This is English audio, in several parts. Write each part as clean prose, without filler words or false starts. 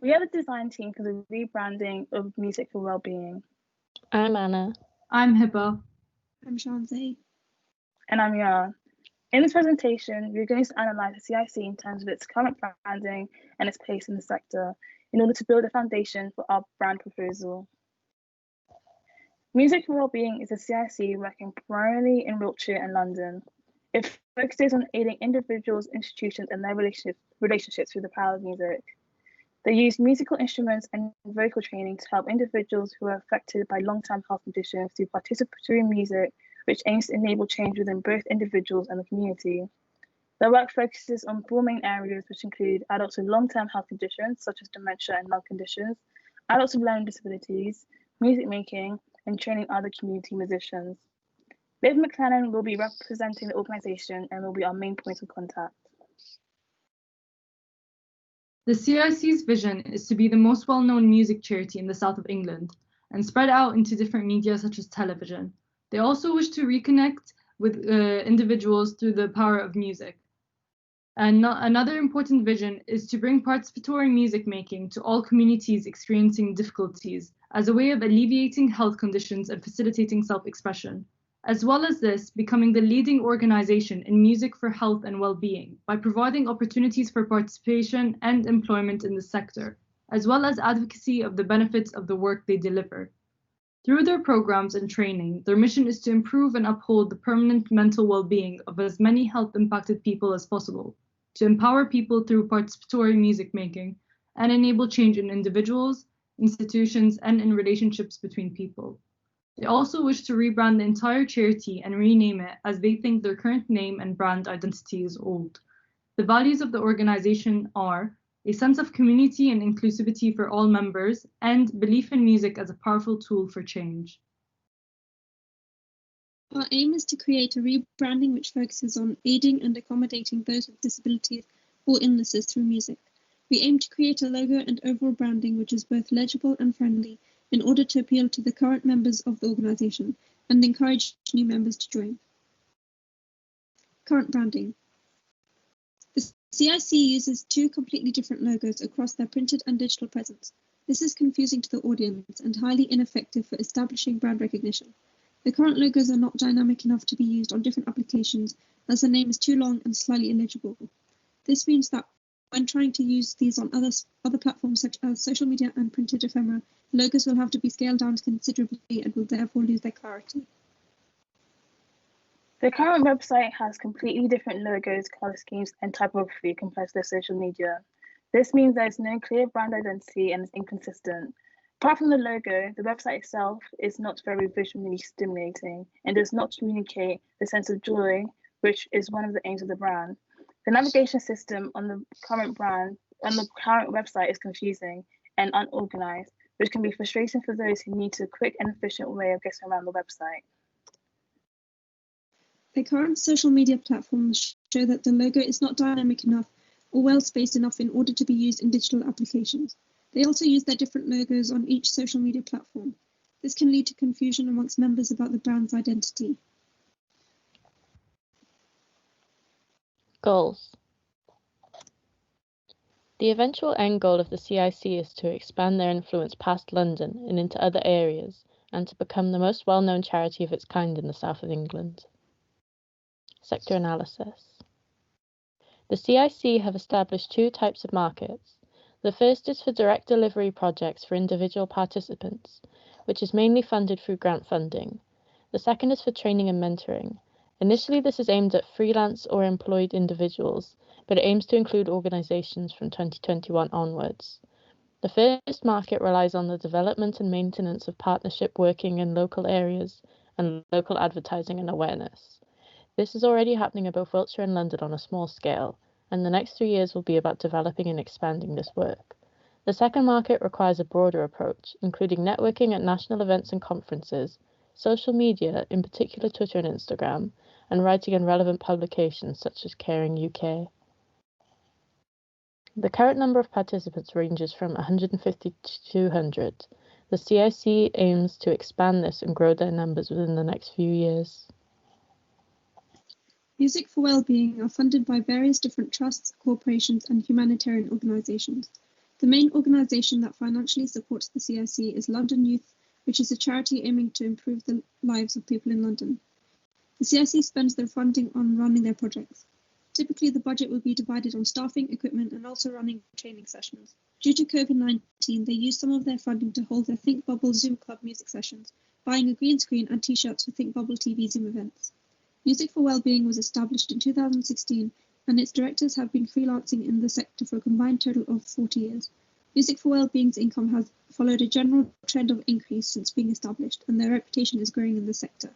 We are the design team for the rebranding of Music for Wellbeing. I'm Anna. I'm Hiba. I'm Shanzeh. And I'm Yara. In this presentation, we're going to analyse the CIC in terms of its current branding and its place in the sector in order to build a foundation for our brand proposal. Music for Wellbeing is a CIC working primarily in Wiltshire and London. It focuses on aiding individuals, institutions, and their relationships through the power of music. They use musical instruments and vocal training to help individuals who are affected by long-term health conditions through participatory music, which aims to enable change within both individuals and the community. Their work focuses on four main areas, which include adults with long-term health conditions, such as dementia and lung conditions, adults with learning disabilities, music making, and training other community musicians. Liv McLennan will be representing the organisation and will be our main point of contact. The CIC's vision is to be the most well-known music charity in the south of England and spread out into different media such as television. They also wish to reconnect with individuals through the power of music. And another important vision is to bring participatory music making to all communities experiencing difficulties as a way of alleviating health conditions and facilitating self-expression. As well as this, becoming the leading organization in music for health and well-being by providing opportunities for participation and employment in the sector, as well as advocacy of the benefits of the work they deliver. Through their programs and training, their mission is to improve and uphold the permanent mental well-being of as many health-impacted people as possible, to empower people through participatory music making, and enable change in individuals, institutions, and in relationships between people. They also wish to rebrand the entire charity and rename it as they think their current name and brand identity is old. The values of the organization are a sense of community and inclusivity for all members, and belief in music as a powerful tool for change. Our aim is to create a rebranding which focuses on aiding and accommodating those with disabilities or illnesses through music. We aim to create a logo and overall branding which is both legible and friendly in order to appeal to the current members of the organisation and encourage new members to join. Current branding. The CIC uses two completely different logos across their printed and digital presence. This is confusing to the audience and highly ineffective for establishing brand recognition. The current logos are not dynamic enough to be used on different applications as the name is too long and slightly illegible. This means that when trying to use these on other platforms such as social media and printed ephemera, logos will have to be scaled down considerably and will therefore lose their clarity. The current website has completely different logos, colour schemes, and typography compared to their social media. This means there is no clear brand identity and is inconsistent. Apart from the logo, the website itself is not very visually stimulating and does not communicate the sense of joy, which is one of the aims of the brand. The navigation system on the current website is confusing and unorganized, which can be frustrating for those who need a quick and efficient way of getting around the website. The current social media platforms show that the logo is not dynamic enough or well spaced enough in order to be used in digital applications. They also use their different logos on each social media platform. This can lead to confusion amongst members about the brand's identity. Goals. The eventual end goal of the CIC is to expand their influence past London and into other areas, and to become the most well-known charity of its kind in the south of England. Sector analysis. The CIC have established two types of markets. The first is for direct delivery projects for individual participants, which is mainly funded through grant funding. The second is for training and mentoring. Initially, this is aimed at freelance or employed individuals, but it aims to include organisations from 2021 onwards. The first market relies on the development and maintenance of partnership working in local areas and local advertising and awareness. This is already happening in both Wiltshire and London on a small scale, and the next 3 years will be about developing and expanding this work. The second market requires a broader approach, including networking at national events and conferences, social media, in particular Twitter and Instagram, and writing in relevant publications such as Caring UK. The current number of participants ranges from 150 to 200. The CIC aims to expand this and grow their numbers within the next few years. Music for Wellbeing are funded by various different trusts, corporations, and humanitarian organisations. The main organisation that financially supports the CIC is London Youth, which is a charity aiming to improve the lives of people in London. The CIC spends their funding on running their projects. Typically, the budget will be divided on staffing, equipment, and also running training sessions. Due to COVID-19, they used some of their funding to hold their Think Bubble Zoom Club music sessions, buying a green screen and t-shirts for Think Bubble TV Zoom events. Music for Wellbeing was established in 2016, and its directors have been freelancing in the sector for a combined total of 40 years. Music for Wellbeing's income has followed a general trend of increase since being established, and their reputation is growing in the sector.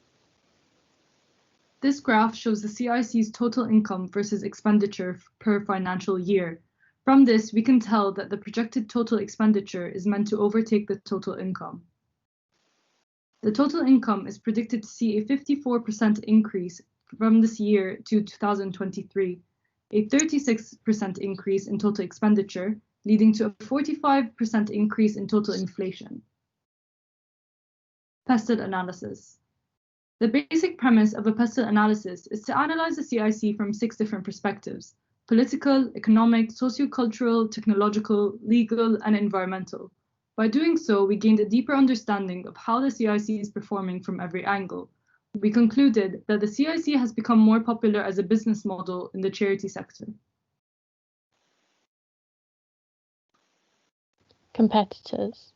This graph shows the CIC's total income versus expenditure per financial year. From this, we can tell that the projected total expenditure is meant to overtake the total income. The total income is predicted to see a 54% increase from this year to 2023, a 36% increase in total expenditure, leading to a 45% increase in total inflation. Pestle analysis. The basic premise of a pestle analysis is to analyze the CIC from 6 different perspectives: political, economic, sociocultural, technological, legal, and environmental. By doing so, we gained a deeper understanding of how the CIC is performing from every angle. We concluded that the CIC has become more popular as a business model in the charity sector. Competitors.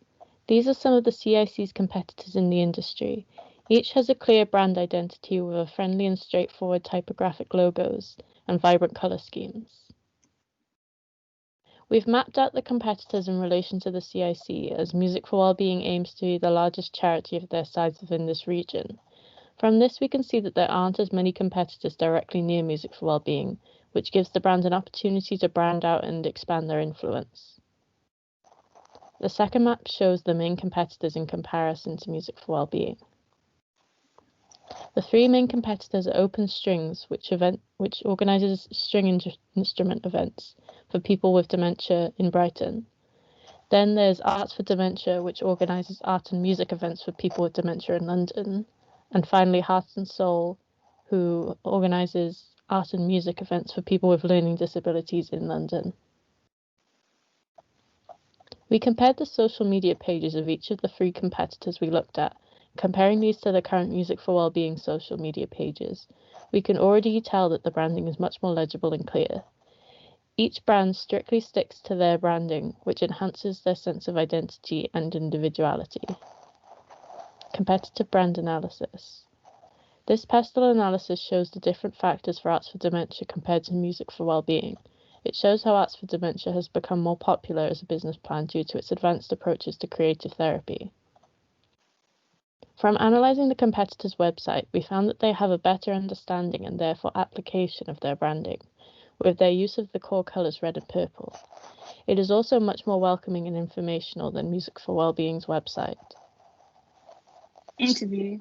These are some of the CIC's competitors in the industry. Each has a clear brand identity with a friendly and straightforward typographic logos and vibrant colour schemes. We've mapped out the competitors in relation to the CIC, as Music for Wellbeing aims to be the largest charity of their size within this region. From this, we can see that there aren't as many competitors directly near Music for Wellbeing, which gives the brand an opportunity to brand out and expand their influence. The second map shows the main competitors in comparison to Music for Wellbeing. The 3 main competitors are Open Strings, which organises string instrument events for people with dementia in Brighton. Then there's Arts for Dementia, which organises art and music events for people with dementia in London. And finally, Heart and Soul, who organises art and music events for people with learning disabilities in London. We compared the social media pages of each of the 3 competitors we looked at. Comparing these to the current Music for Wellbeing social media pages, we can already tell that the branding is much more legible and clear. Each brand strictly sticks to their branding, which enhances their sense of identity and individuality. Competitive brand analysis. This pestle analysis shows the different factors for Arts for Dementia compared to Music for Wellbeing. It shows how Arts for Dementia has become more popular as a business plan due to its advanced approaches to creative therapy. From analysing the competitors' website, we found that they have a better understanding and therefore application of their branding, with their use of the core colours red and purple. It is also much more welcoming and informational than Music for Wellbeing's website. Interview.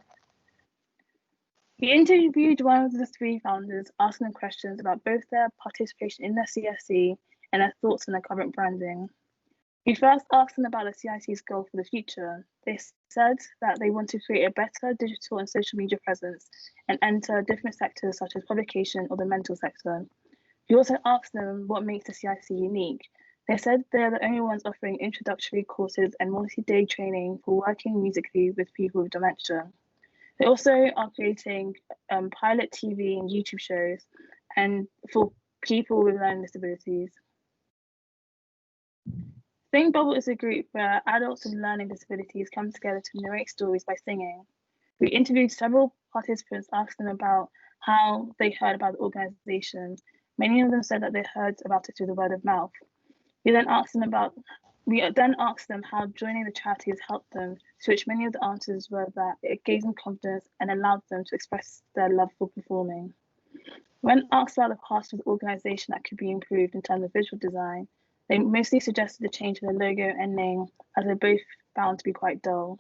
We interviewed one of the 3 founders, asking them questions about both their participation in the CIC and their thoughts on their current branding. We first asked them about the CIC's goal for the future. They said that they want to create a better digital and social media presence and enter different sectors such as publication or the mental sector. We also asked them what makes the CIC unique. They said they're the only ones offering introductory courses and multi-day training for working musically with people with dementia. They also are creating pilot TV and YouTube shows and for people with learning disabilities. Think Bubble is a group where adults with learning disabilities come together to narrate stories by singing. We interviewed several participants, asking them about how they heard about the organisation. Many of them said that they heard about it through the word of mouth. We then asked them how joining the charity has helped them, to which many of the answers were that it gave them confidence and allowed them to express their love for performing. When asked about the parts of the organisation that could be improved in terms of visual design, they mostly suggested a change in the logo and name, as they both found to be quite dull.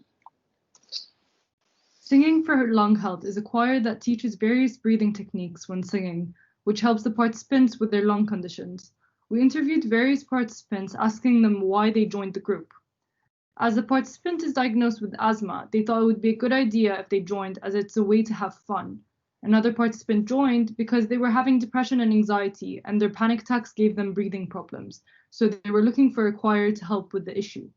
Singing for lung health is a choir that teaches various breathing techniques when singing, which helps the participants with their lung conditions. We interviewed various participants, asking them why they joined the group. As the participant is diagnosed with asthma, they thought it would be a good idea if they joined, as it's a way to have fun. Another participant joined because they were having depression and anxiety, and their panic attacks gave them breathing problems, so they were looking for a choir to help with the issue.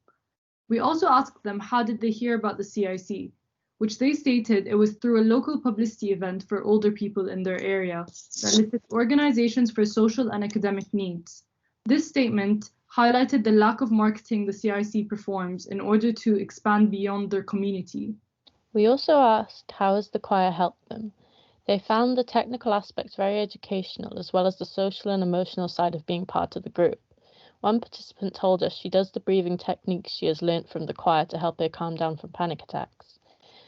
We also asked them how did they hear about the CIC, which they stated it was through a local publicity event for older people in their area that listed organizations for social and academic needs. This statement highlighted the lack of marketing the CIC performs in order to expand beyond their community. We also asked how has the choir helped them. They found the technical aspects very educational, as well as the social and emotional side of being part of the group. One participant told us she does the breathing techniques she has learnt from the choir to help her calm down from panic attacks.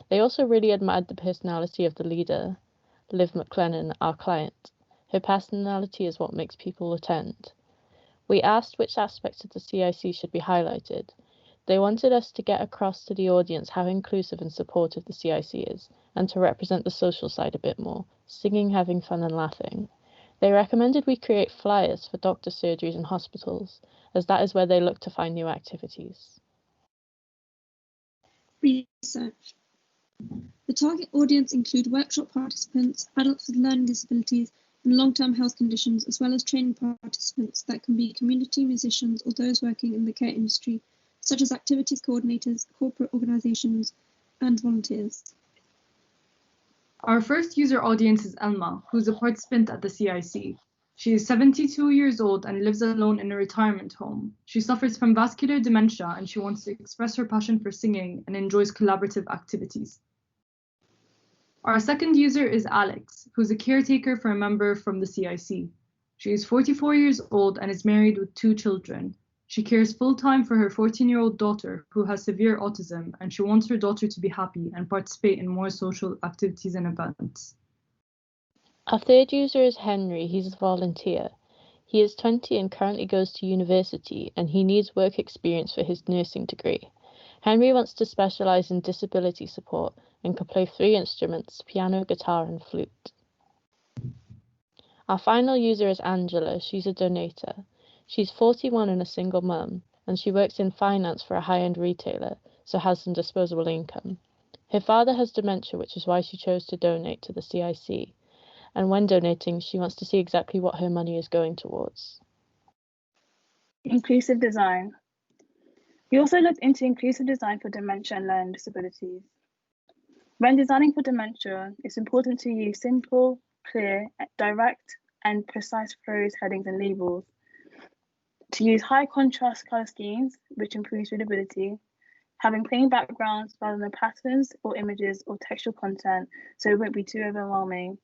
They also really admired the personality of the leader, Liv McLennan, our client. Her personality is what makes people attend. We asked which aspects of the CIC should be highlighted. They wanted us to get across to the audience how inclusive and supportive the CIC is, and to represent the social side a bit more, singing, having fun and laughing. They recommended we create flyers for doctor surgeries and hospitals, as that is where they look to find new activities. Research. The target audience include workshop participants, adults with learning disabilities, and long-term health conditions, as well as training participants that can be community musicians or those working in the care industry, such as activities coordinators, corporate organizations, and volunteers. Our first user audience is Elma, who's a participant at the CIC. She is 72 years old and lives alone in a retirement home. She suffers from vascular dementia and she wants to express her passion for singing and enjoys collaborative activities. Our second user is Alex, who's a caretaker for a member from the CIC. She is 44 years old and is married with 2 children. She cares full-time for her 14-year-old daughter who has severe autism, and she wants her daughter to be happy and participate in more social activities and events. Our third user is Henry. He's a volunteer. He is 20 and currently goes to university, and he needs work experience for his nursing degree. Henry wants to specialise in disability support and can play 3 instruments, piano, guitar and flute. Our final user is Angela. She's a donator. She's 41 and a single mum, and she works in finance for a high-end retailer, so has some disposable income. Her father has dementia, which is why she chose to donate to the CIC, and when donating, she wants to see exactly what her money is going towards. Inclusive design. We also looked into inclusive design for dementia and learning disabilities. When designing for dementia, it's important to use simple, clear, direct, and precise prose, headings, and labels. To use high contrast color schemes, which improves readability, having plain backgrounds rather than patterns or images or textual content, so it won't be too overwhelming.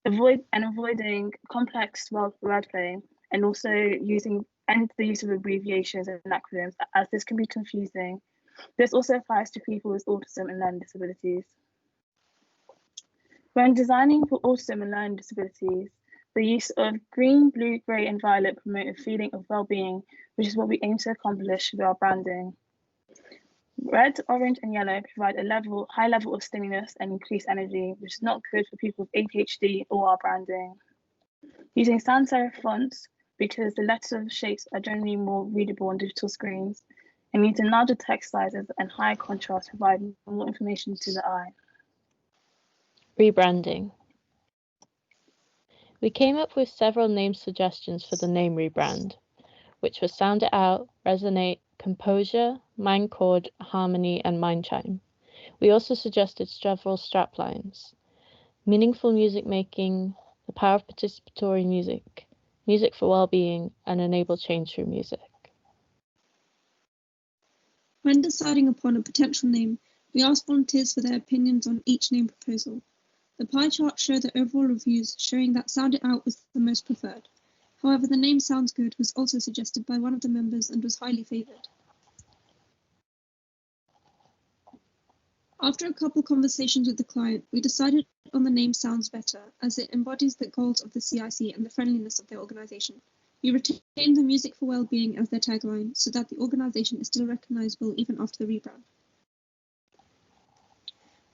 Avoiding complex wordplay, and also using the use of abbreviations and acronyms, as this can be confusing. This also applies to people with autism and learning disabilities. When designing for autism and learning disabilities, the use of green, blue, grey, and violet promote a feeling of well-being, which is what we aim to accomplish with our branding. Red, orange, and yellow provide a high level of stimulus and increased energy, which is not good for people with ADHD or our branding. Using sans serif fonts, because the letters and shapes are generally more readable on digital screens, and using larger text sizes and higher contrast provide more information to the eye. Rebranding. We came up with several name suggestions for the name rebrand, which were Sound It Out, Resonate, Composure, Mind Chord, Harmony, and Mind Chime. We also suggested several straplines: meaningful music making, the power of participatory music, music for well-being, and enable change through music. When deciding upon a potential name, we asked volunteers for their opinions on each name proposal. The pie chart showed the overall reviews, showing that Sound It Out was the most preferred. However, the name Sounds Good was also suggested by one of the members and was highly favoured. After a couple conversations with the client, we decided on the name Sounds Better, as it embodies the goals of the CIC and the friendliness of their organisation. We retained the Music for Wellbeing as their tagline, so that the organisation is still recognisable even after the rebrand.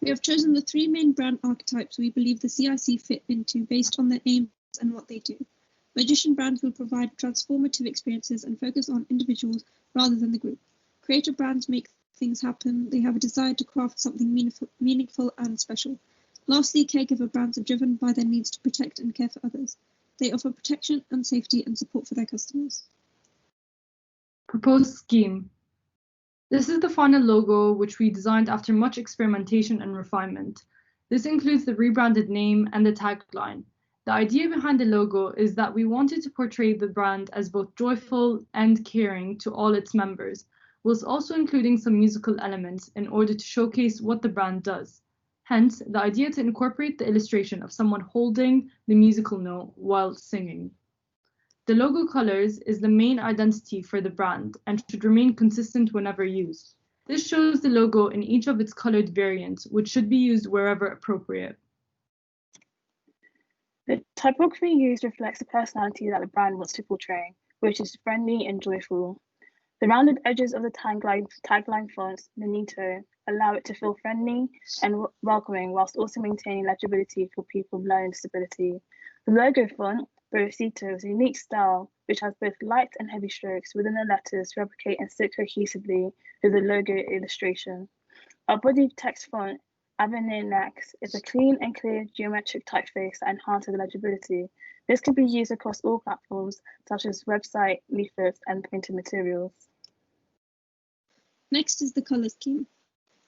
We have chosen the 3 main brand archetypes we believe the CIC fit into based on their aims and what they do. Magician brands will provide transformative experiences and focus on individuals rather than the group. Creator brands make things happen. They have a desire to craft something meaningful and special. Lastly, caregiver brands are driven by their needs to protect and care for others. They offer protection and safety and support for their customers. Proposed scheme. This is the final logo, which we designed after much experimentation and refinement. This includes the rebranded name and the tagline. The idea behind the logo is that we wanted to portray the brand as both joyful and caring to all its members, whilst also including some musical elements in order to showcase what the brand does. Hence, the idea to incorporate the illustration of someone holding the musical note while singing. The logo colors is the main identity for the brand and should remain consistent whenever used. This shows the logo in each of its colored variants, which should be used wherever appropriate. The typography used reflects the personality that the brand wants to portray, which is friendly and joyful. The rounded edges of the tagline font, Benito, allow it to feel friendly and welcoming whilst also maintaining legibility for people with learning disability. The logo font, Berocito, is a unique style which has both light and heavy strokes within the letters to replicate and sit cohesively with the logo illustration. Our body text font, Avenir Next, is a clean and clear geometric typeface that enhances legibility. This can be used across all platforms, such as website, leaflets, and printed materials. Next is the colour scheme.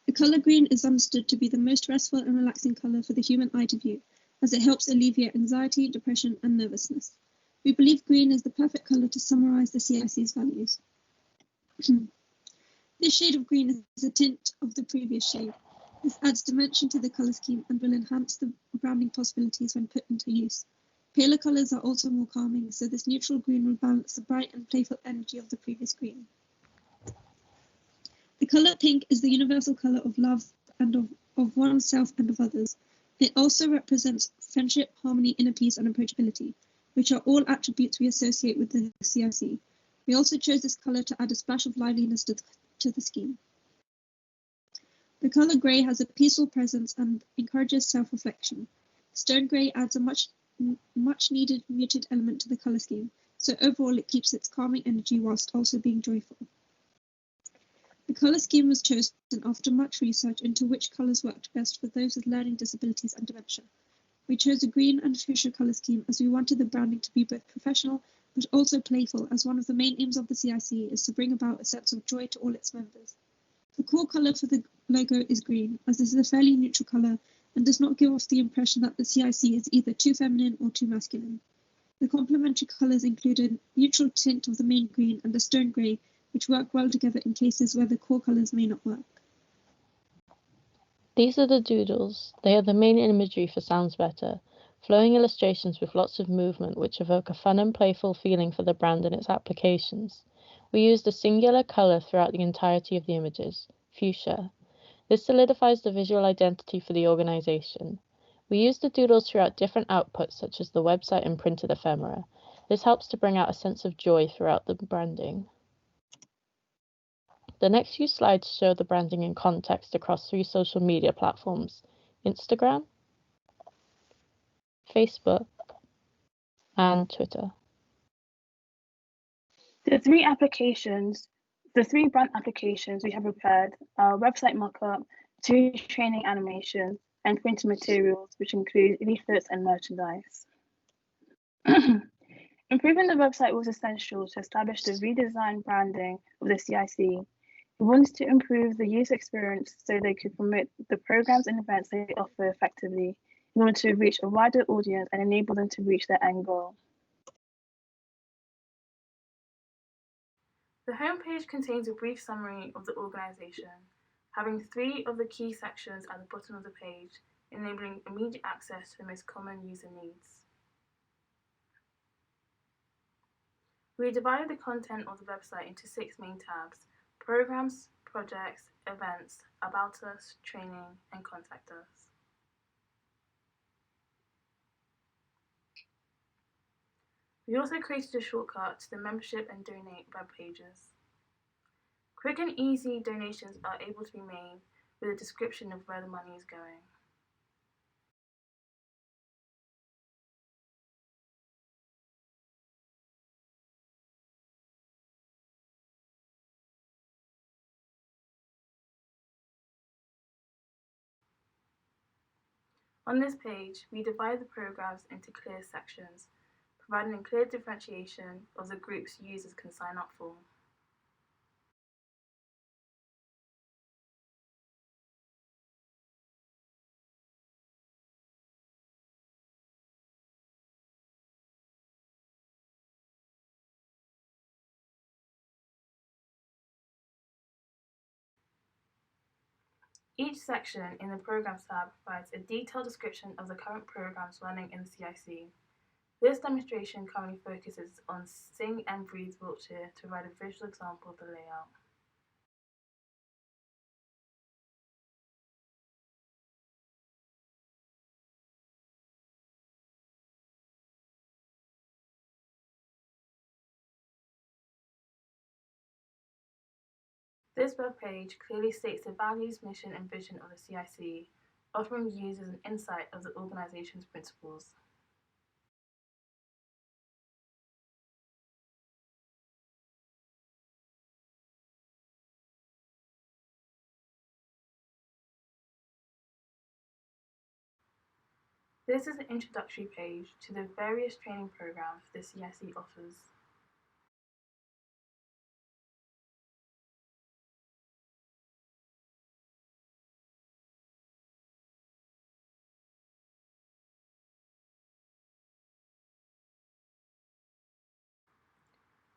The colour green is understood to be the most restful and relaxing colour for the human eye to view, as it helps alleviate anxiety, depression, and nervousness. We believe green is the perfect colour to summarise the CIC's values. This shade of green is a tint of the previous shade. This adds dimension to the colour scheme and will enhance the branding possibilities when put into use. Paler colours are also more calming, so this neutral green will balance the bright and playful energy of the previous green. The colour pink is the universal colour of love and of oneself and of others. It also represents friendship, harmony, inner peace, and approachability, which are all attributes we associate with the CIC. We also chose this colour to add a splash of liveliness to the scheme. The colour grey has a peaceful presence and encourages self-reflection. Stone grey adds a much needed muted element to the colour scheme, so overall it keeps its calming energy whilst also being joyful. The colour scheme was chosen after much research into which colours worked best for those with learning disabilities and dementia. We chose a green and fuchsia colour scheme as we wanted the branding to be both professional but also playful, as one of the main aims of the CIC is to bring about a sense of joy to all its members. The core colour for the logo is green, as this is a fairly neutral colour and does not give off the impression that the CIC is either too feminine or too masculine. The complementary colours include a neutral tint of the main green and a stone grey, which work well together in cases where the core colours may not work. These are the doodles. They are the main imagery for Sounds Better, flowing illustrations with lots of movement which evoke a fun and playful feeling for the brand and its applications. We used a singular colour throughout the entirety of the images, fuchsia. This solidifies the visual identity for the organisation. We used the doodles throughout different outputs such as the website and printed ephemera. This helps to bring out a sense of joy throughout the branding. The next few slides show the branding in context across 3 social media platforms: Instagram, Facebook, and Twitter. The three brand applications we have prepared are website mockup, 2 training animations, and printed materials, which include leaflets and merchandise. Improving the website was essential to establish the redesigned branding of the CIC. We wanted to improve the user experience so they could promote the programs and events they offer effectively in order to reach a wider audience and enable them to reach their end goal. The homepage contains a brief summary of the organisation, having 3 of the key sections at the bottom of the page, enabling immediate access to the most common user needs. We divided the content of the website into 6 main tabs: programs, projects, events, about us, training, and contact us. We also created a shortcut to the membership and donate web pages. Quick and easy donations are able to be made with a description of where the money is going. On this page, we divide the programs into clear sections, providing a clear differentiation of the groups users can sign up for. Each section in the Programs tab provides a detailed description of the current programs running in the CIC. This demonstration currently focuses on Sing and Breathe Wiltshire to provide a visual example of the layout. This web page clearly states the values, mission and vision of the CIC, offering users an insight of the organisation's principles. This is an introductory page to the various training programs the CIC offers.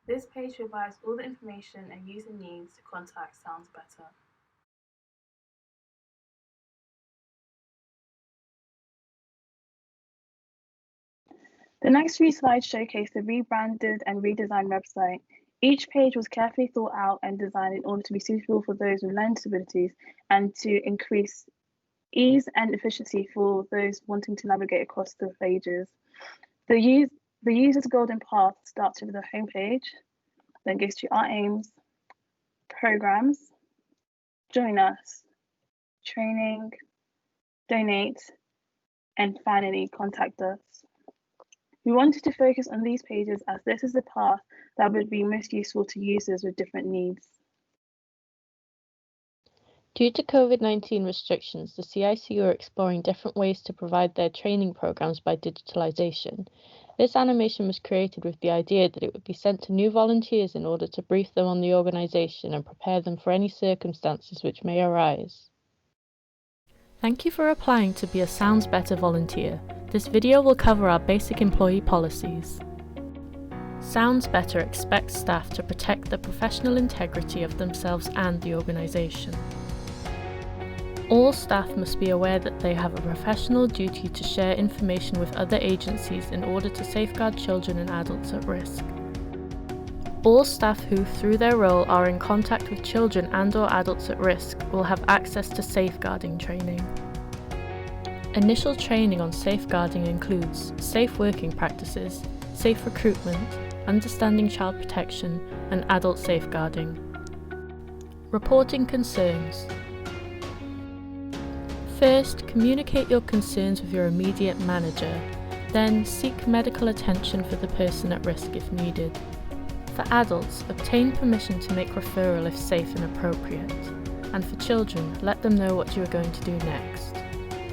This page provides all the information a user needs to contact Sounds Better. The next few slides showcase the rebranded and redesigned website. Each page was carefully thought out and designed in order to be suitable for those with learning disabilities and to increase ease and efficiency for those wanting to navigate across the pages. The user's golden path starts with the home page, then goes to our aims, programs, join us, training, donate, and finally contact us. We wanted to focus on these pages as this is the path that would be most useful to users with different needs. Due to COVID-19 restrictions, the CIC are exploring different ways to provide their training programs by digitalization. This animation was created with the idea that it would be sent to new volunteers in order to brief them on the organization and prepare them for any circumstances which may arise. Thank you for applying to be a Sounds Better volunteer. This video will cover our basic employee policies. Sounds Better expects staff to protect the professional integrity of themselves and the organisation. All staff must be aware that they have a professional duty to share information with other agencies in order to safeguard children and adults at risk. All staff who, through their role, are in contact with children and/or adults at risk will have access to safeguarding training. Initial training on safeguarding includes safe working practices, safe recruitment, understanding child protection, and adult safeguarding. Reporting concerns. First, communicate your concerns with your immediate manager, then seek medical attention for the person at risk if needed. For adults, obtain permission to make referral if safe and appropriate. And for children, let them know what you are going to do next.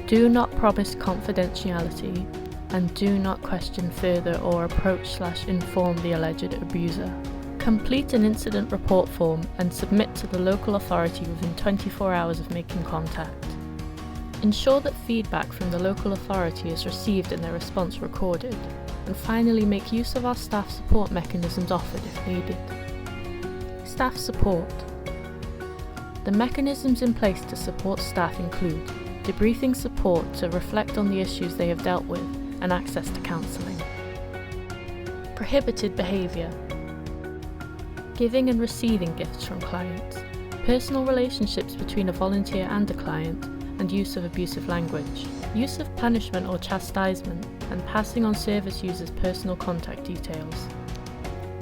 Do not promise confidentiality, and do not question further or approach/inform the alleged abuser. Complete an incident report form and submit to the local authority within 24 hours of making contact. Ensure that feedback from the local authority is received and their response recorded. And finally, make use of our staff support mechanisms offered if needed. Staff support. The mechanisms in place to support staff include debriefing support to reflect on the issues they have dealt with and access to counselling. Prohibited behaviour. Giving and receiving gifts from clients. Personal relationships between a volunteer and a client, and use of abusive language. Use of punishment or chastisement, and passing on service users' personal contact details.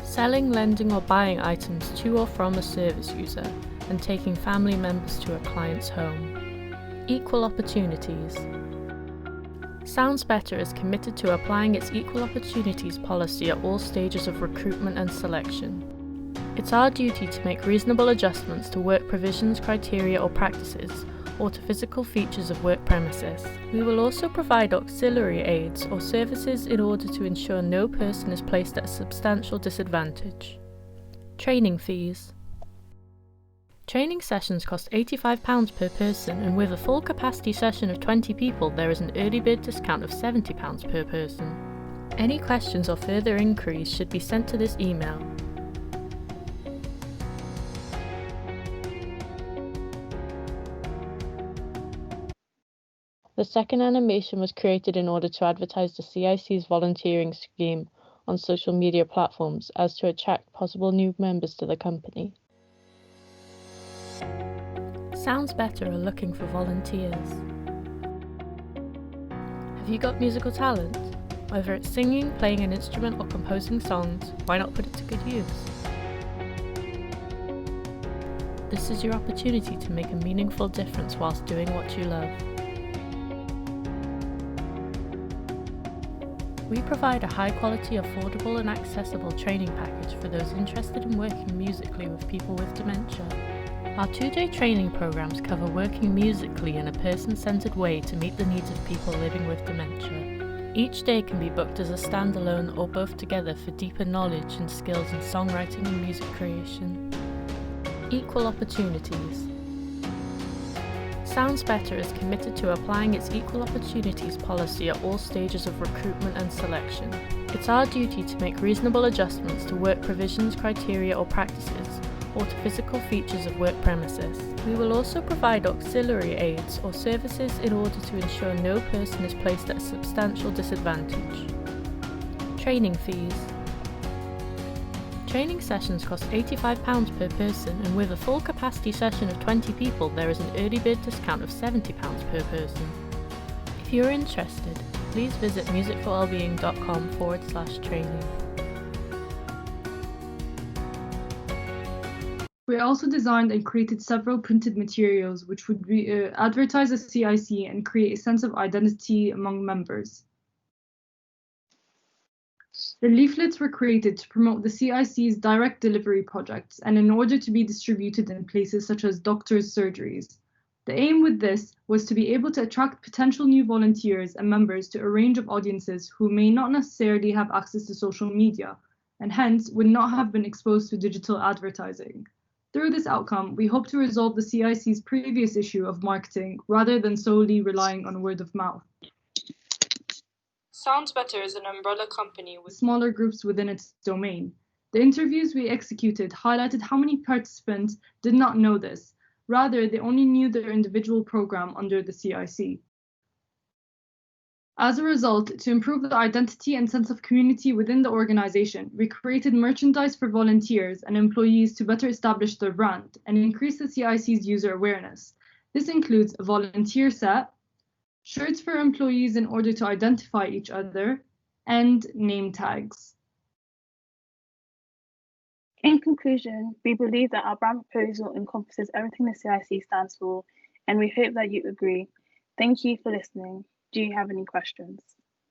Selling, lending or buying items to or from a service user, and taking family members to a client's home. Equal opportunities. Sounds Better is committed to applying its equal opportunities policy at all stages of recruitment and selection. It's our duty to make reasonable adjustments to work provisions, criteria or practices, or to physical features of work premises. We will also provide auxiliary aids or services in order to ensure no person is placed at a substantial disadvantage. Training fees. Training sessions cost £85 per person, and with a full capacity session of 20 people, there is an early bird discount of £70 per person. Any questions or further inquiries should be sent to this email. The second animation was created in order to advertise the CIC's volunteering scheme on social media platforms as to attract possible new members to the company. Sounds Better are looking for volunteers. Have you got musical talent? Whether it's singing, playing an instrument or composing songs, why not put it to good use? This is your opportunity to make a meaningful difference whilst doing what you love. We provide a high-quality, affordable and accessible training package for those interested in working musically with people with dementia. Our 2-day training programs cover working musically in a person-centered way to meet the needs of people living with dementia. Each day can be booked as a standalone or both together for deeper knowledge and skills in songwriting and music creation. Equal opportunities. Sounds Better is committed to applying its equal opportunities policy at all stages of recruitment and selection. It's our duty to make reasonable adjustments to work provisions, criteria or practices, or to physical features of work premises. We will also provide auxiliary aids or services in order to ensure no person is placed at a substantial disadvantage. Training fees. Training sessions cost £85 per person, and with a full capacity session of 20 people, there is an early bird discount of £70 per person. If you are interested, please visit musicforwellbeing.com/training. We also designed and created several printed materials which would advertise the CIC and create a sense of identity among members. The leaflets were created to promote the CIC's direct delivery projects and in order to be distributed in places such as doctors' surgeries. The aim with this was to be able to attract potential new volunteers and members to a range of audiences who may not necessarily have access to social media and hence would not have been exposed to digital advertising. Through this outcome, we hope to resolve the CIC's previous issue of marketing rather than solely relying on word of mouth. Sounds Better is an umbrella company with smaller groups within its domain. The interviews we executed highlighted how many participants did not know this. Rather, they only knew their individual program under the CIC. As a result, to improve the identity and sense of community within the organization, we created merchandise for volunteers and employees to better establish their brand and increase the CIC's user awareness. This includes a volunteer set, shirts for employees in order to identify each other, and name tags. In conclusion, we believe that our brand proposal encompasses everything the CIC stands for, and we hope that you agree. Thank you for listening. Do you have any questions?